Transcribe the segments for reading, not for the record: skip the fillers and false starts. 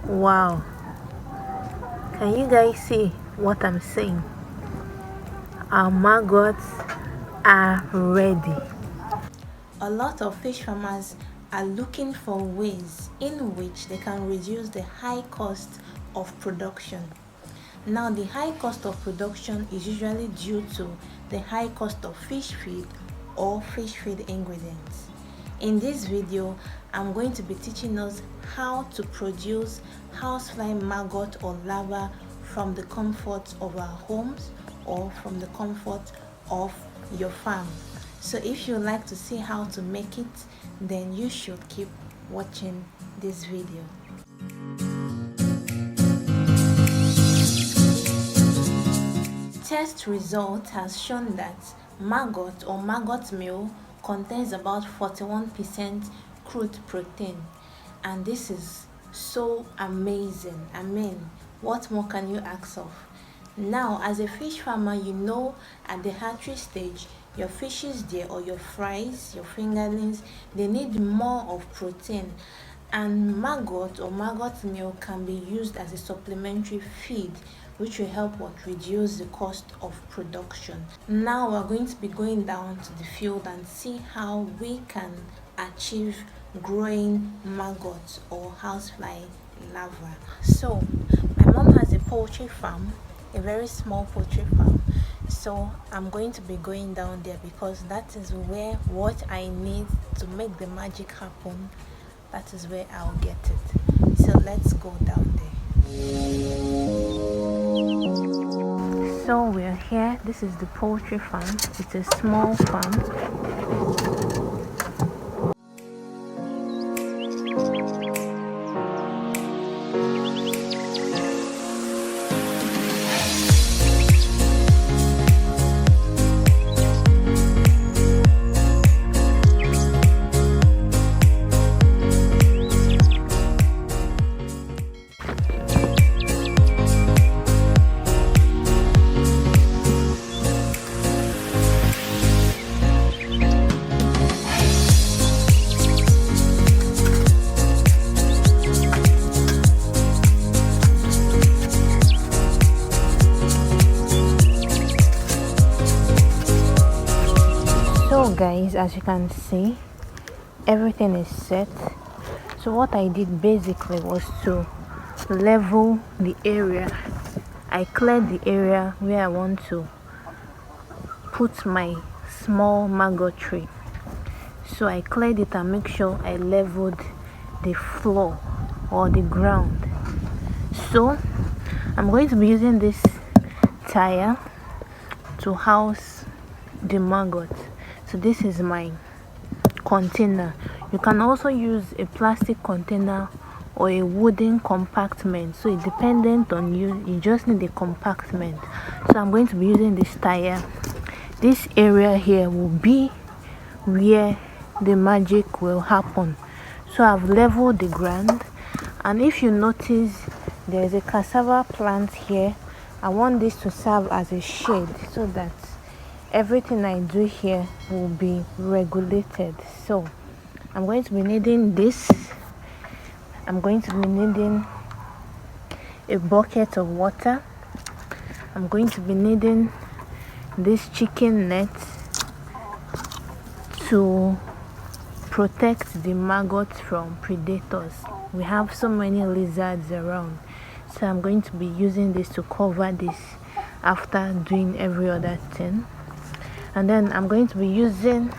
Wow, can you guys see what I'm saying? Our maggots are ready. A lot of fish farmers are looking for ways in which they can reduce the high cost of production. Now, the high cost of production is usually due to the high cost of fish feed or fish feed ingredients. In this video, I'm going to be teaching us how to produce housefly maggot or larva from the comfort of our homes or from the comfort of your farm. So if you like to see how to make it, then you should keep watching this video. Test result has shown that maggot or maggot meal contains about 41% crude protein, and this is so amazing. I mean, what more can you ask of? Now, as a fish farmer, you know at the hatchery stage, your fishes there or your fries, your fingerlings, they need more of protein, and maggot or maggot meal can be used as a supplementary feed, which will help reduce the cost of production. Now we're going to be going down to the field and see how we can achieve growing maggots or housefly larvae. So my mom has a poultry farm, a very small poultry farm, so I'm going to be going down there because that is where what I need to make the magic happen, that is where I'll get it. So let's go down there. So we're here. This is the poultry farm. It's a small farm. So guys, as you can see, everything is set. So what I did basically was to level the area. I cleared the area where I want to put my small maggot tree. So I cleared it and make sure I leveled the floor or the ground. So I'm going to be using this tire to house the maggot. So this is my container. You can also use a plastic container or a wooden compartment, so it's dependent on you. You just need a compartment. So I'm going to be using this tire. This area here will be where the magic will happen. So I've leveled the ground, and if you notice, there's a cassava plant here. I want this to serve as a shade so that everything I do here will be regulated. So I'm going to be needing this. I'm going to be needing a bucket of water. I'm going to be needing this chicken net to protect the maggots from predators. We have so many lizards around, so I'm going to be using this to cover this after doing every other thing. And then I'm going to be using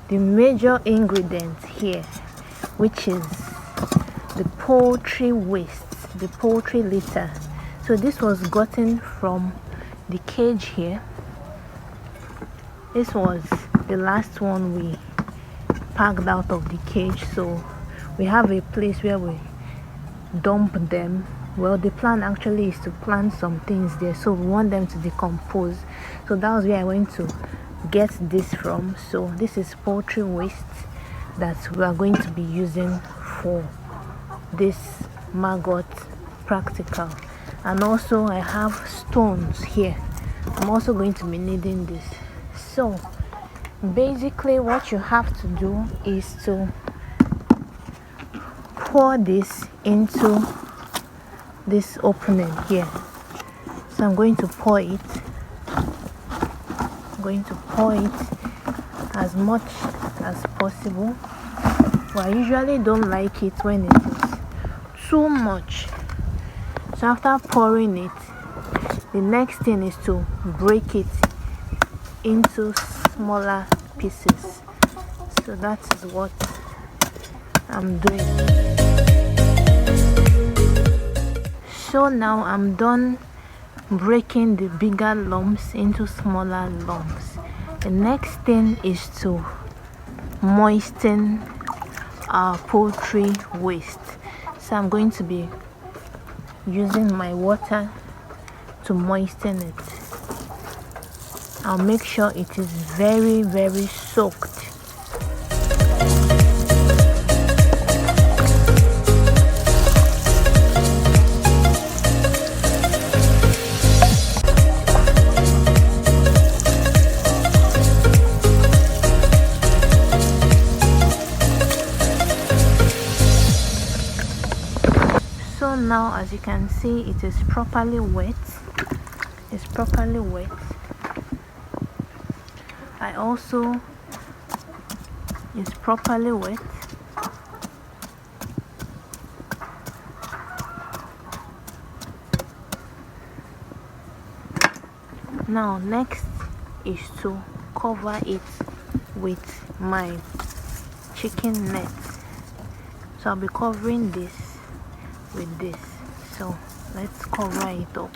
the major ingredient here, which is the poultry waste, the poultry litter. So this was gotten from the cage here. This was the last one we packed out of the cage, so we have a place where we dump them. Well, the plan actually is to plant some things there, so we want them to decompose. So that was where I went to get this from. So this is poultry waste that we are going to be using for this maggot practical. And also I have stones here. I'm also going to be needing this. So basically what you have to do is to pour this into this opening here. So I'm going to pour it. I'm going to pour it as much as possible. But I usually don't like it when it is too much. So after pouring it, the next thing is to break it into smaller pieces. So that is what I'm doing. So now I'm done breaking the bigger lumps into smaller lumps. The next thing is to moisten our poultry waste. So I'm going to be using my water to moisten it. I'll make sure it is very, very soaked. So now, as you can see, it is properly wet. It's properly wet. It's properly wet. Now next is to cover it with my chicken net. So I'll be covering this with this. So let's cover it up.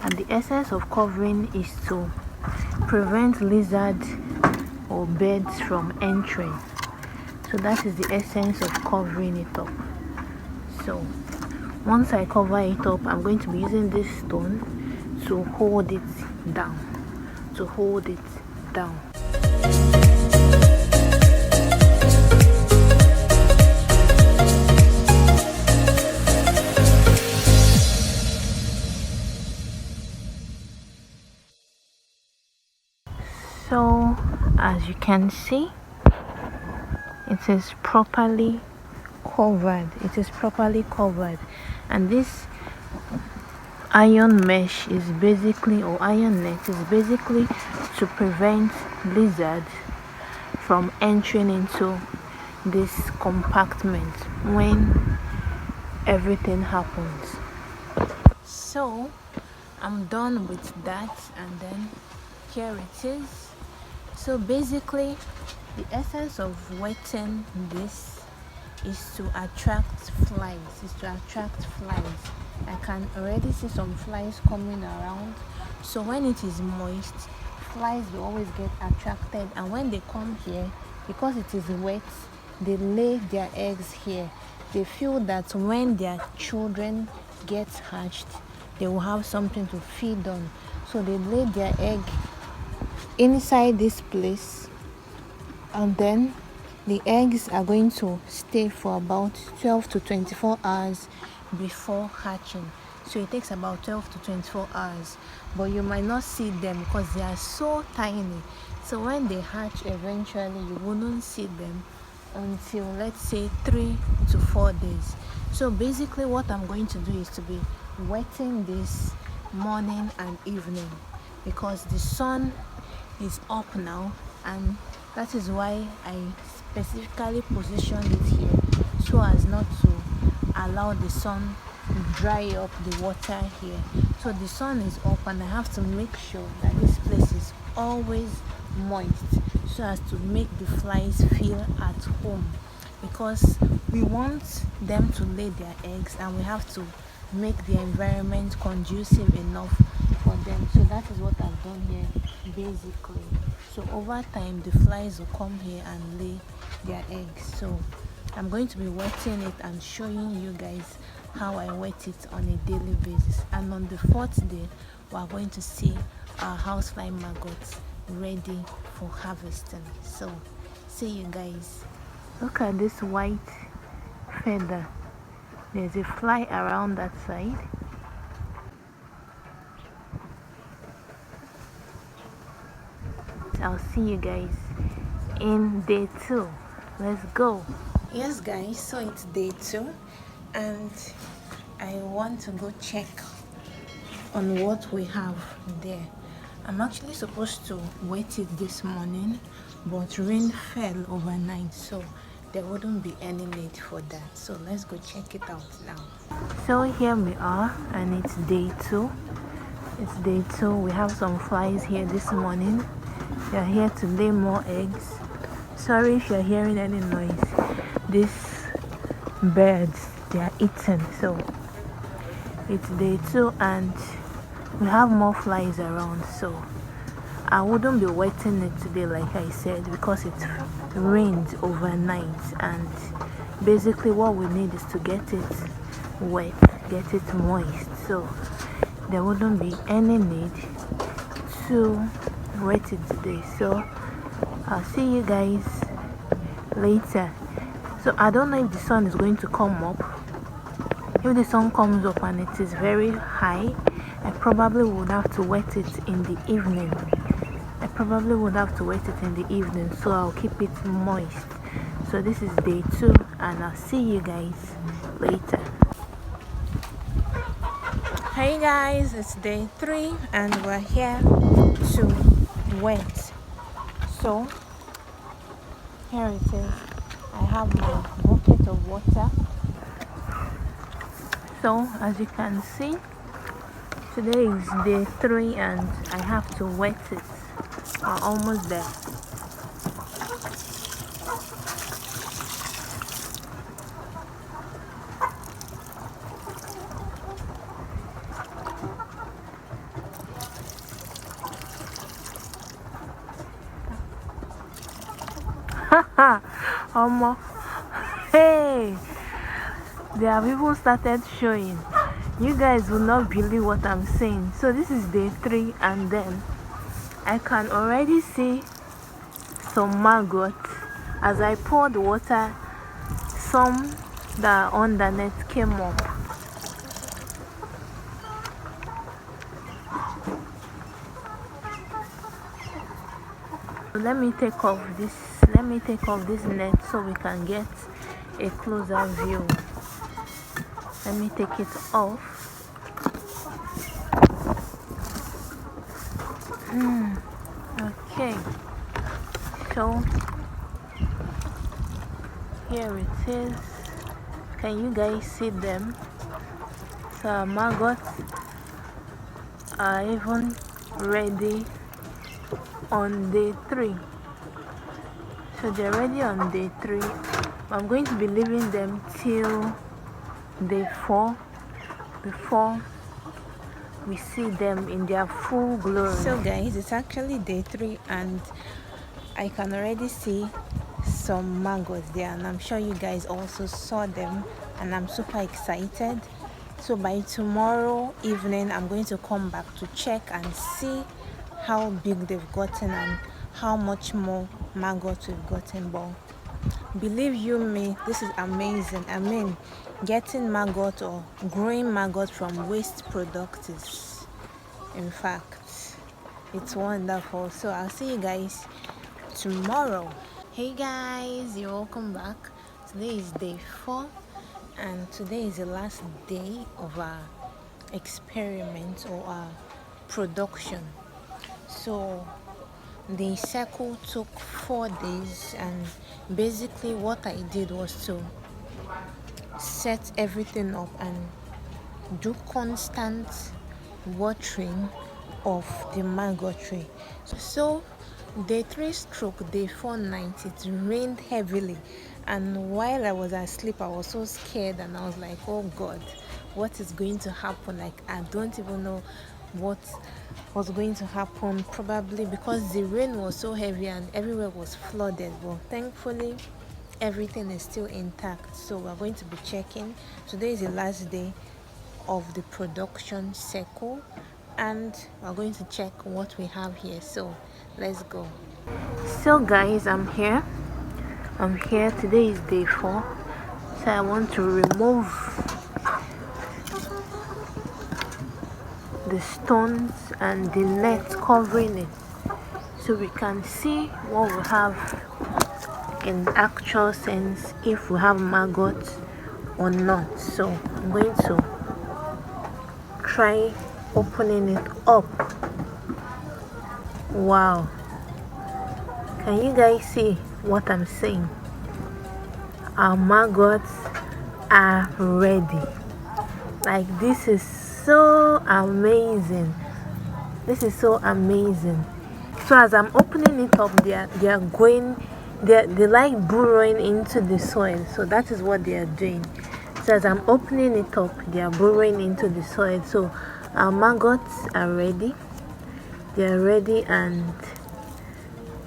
And the essence of covering is to prevent lizards or birds from entering. So that is the essence of covering it up. So once I cover it up, I'm going to be using this stone to hold it down. So as you can see, it is properly covered. And this iron mesh is basically, or iron net is basically to prevent lizards from entering into this compartment when everything happens. So I'm done with that, and then here it is. So basically the essence of wetting this is to attract flies. I can already see some flies coming around. So when it is moist, flies will always get attracted, and when they come here, because it is wet, they lay their eggs here. They feel that when their children get hatched, they will have something to feed on. So they lay their egg inside this place, and then the eggs are going to stay for about 12 to 24 hours before hatching. So it takes about 12 to 24 hours, but you might not see them because they are so tiny. So when they hatch eventually, you wouldn't see them until, let's say, 3 to 4 days. So basically what I'm going to do is to be wetting this morning and evening, because the sun is up now, and that is why I specifically positioned it here, so as not to allow the sun dry up the water here. So the sun is up, and I have to make sure that this place is always moist, so as to make the flies feel at home, because we want them to lay their eggs, and we have to make the environment conducive enough for them. So that is what I've done here basically. So over time the flies will come here and lay their eggs. So I'm going to be wetting it and showing you guys how I wet it on a daily basis. And on the 4th day, we are going to see our housefly maggots ready for harvesting. So see you guys. Look at this white feather. There's a fly around that side. I'll see you guys in day 2. Let's go. Yes guys, so it's day 2, and I want to go check on what we have there. I'm actually supposed to wet it this morning, but rain fell overnight, so there wouldn't be any need for that. So let's go check it out now. So here we are, and it's day 2. It's day 2. We have some flies here this morning. They're here to lay more eggs. Sorry if you're hearing any noise. These birds, they are eating. So it's day 2 and we have more flies around, so I wouldn't be wetting it today like I said, because it rained overnight, and basically what we need is to get it wet, get it moist, so there wouldn't be any need to wet it today. So I'll see you guys later. So I don't know if the sun is going to come up. If the sun comes up and it is very high, I probably would have to wet it in the evening. So I'll keep it moist. So this is day 2, and I'll see you guys later. Hey guys, it's day 3 and we're here to wet. So here it is. I have my bucket of water. So as you can see, today is day 3 and I have to wet it. We're almost there. Haha, almost. Hey, they have even started showing. You guys will not believe what I'm saying. So this is day 3, and then I can already see some maggots. As I poured water, some that are underneath came up. Let me take off this net so we can get a closer view. Let me take it off. Okay, so here it is. Can you guys see them? So our maggots are even ready on day 3. So they're ready on day 3. I'm going to be leaving them till day 4 before we see them in their full glory. So guys, it's actually day 3 and I can already see some maggots there, and I'm sure you guys also saw them, and I'm super excited. So by tomorrow evening I'm going to come back to check and see how big they've gotten and how much more maggots we've gotten. But believe you me, this is amazing. I mean, getting maggot or growing maggot from waste product is, in fact, it's wonderful. So I'll see you guys tomorrow. Hey guys, you're welcome back. Today is day 4 and today is the last day of our experiment or our production. So the cycle took 4 days, and basically what I did was to set everything up and do constant watering of the mango tree. So day 3 stroke day 4 night, it rained heavily, and while I was asleep I was so scared, and I was like, oh god, what is going to happen? Like, I don't even know what was going to happen, probably because the rain was so heavy and everywhere was flooded. But thankfully everything is still intact, so we're going to be checking. Today is the last day of the production cycle and we're going to check what we have here. So let's go. So guys, I'm here. Today is day 4, so I want to remove the stones and the net covering it so we can see what we have in actual sense, if we have maggots or not. So I'm going to try opening it up. Wow, can you guys see what I'm saying? Our maggots are ready. Like, this is so amazing. This is so amazing. So as I'm opening it up, they like burrowing into the soil. So that is what they are doing. So as I'm opening it up, they are burrowing into the soil. So our maggots are ready. They are ready, and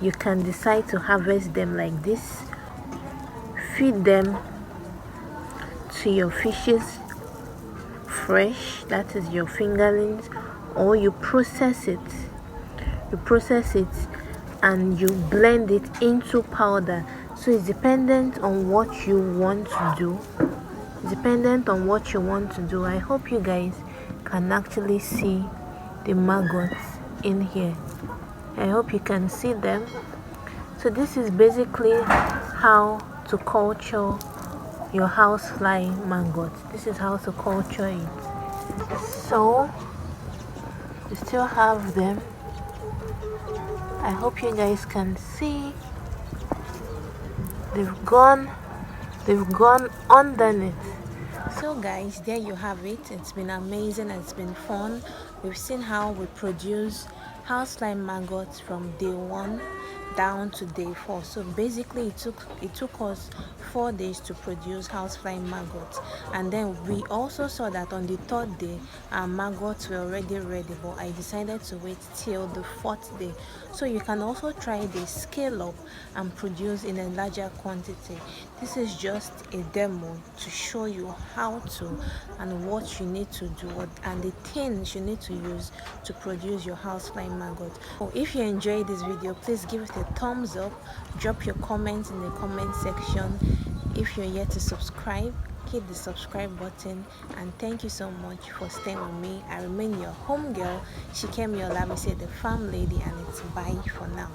you can decide to harvest them like this. Feed them to your fishes fresh, that is your fingerlings, or you process it. And you blend it into powder. So it's dependent on what you want to do. I hope you guys can actually see the maggots in here. I hope you can see them. So this is basically how to culture your housefly maggot. This is how to culture it. So we still have them. I hope you guys can see. They've gone underneath. So guys, there you have it. It's been amazing. It's been fun. We've seen how we produce housefly maggots from day 1 down to day 4. So basically it took us 4 days to produce housefly maggots, and then we also saw that on the 3rd day our maggots were already ready, but I decided to wait till the 4th day. So you can also try the scale up and produce in a larger quantity. This is just a demo to show you how to and what you need to do and the things you need to use to produce your housefly maggot. So if you enjoyed this video, please give it a thumbs up, drop your comments in the comment section. If you're yet to subscribe, hit the subscribe button, and thank you so much for staying with me. I remain your home girl, Shikemi Olabisi, the farm lady, and it's bye for now.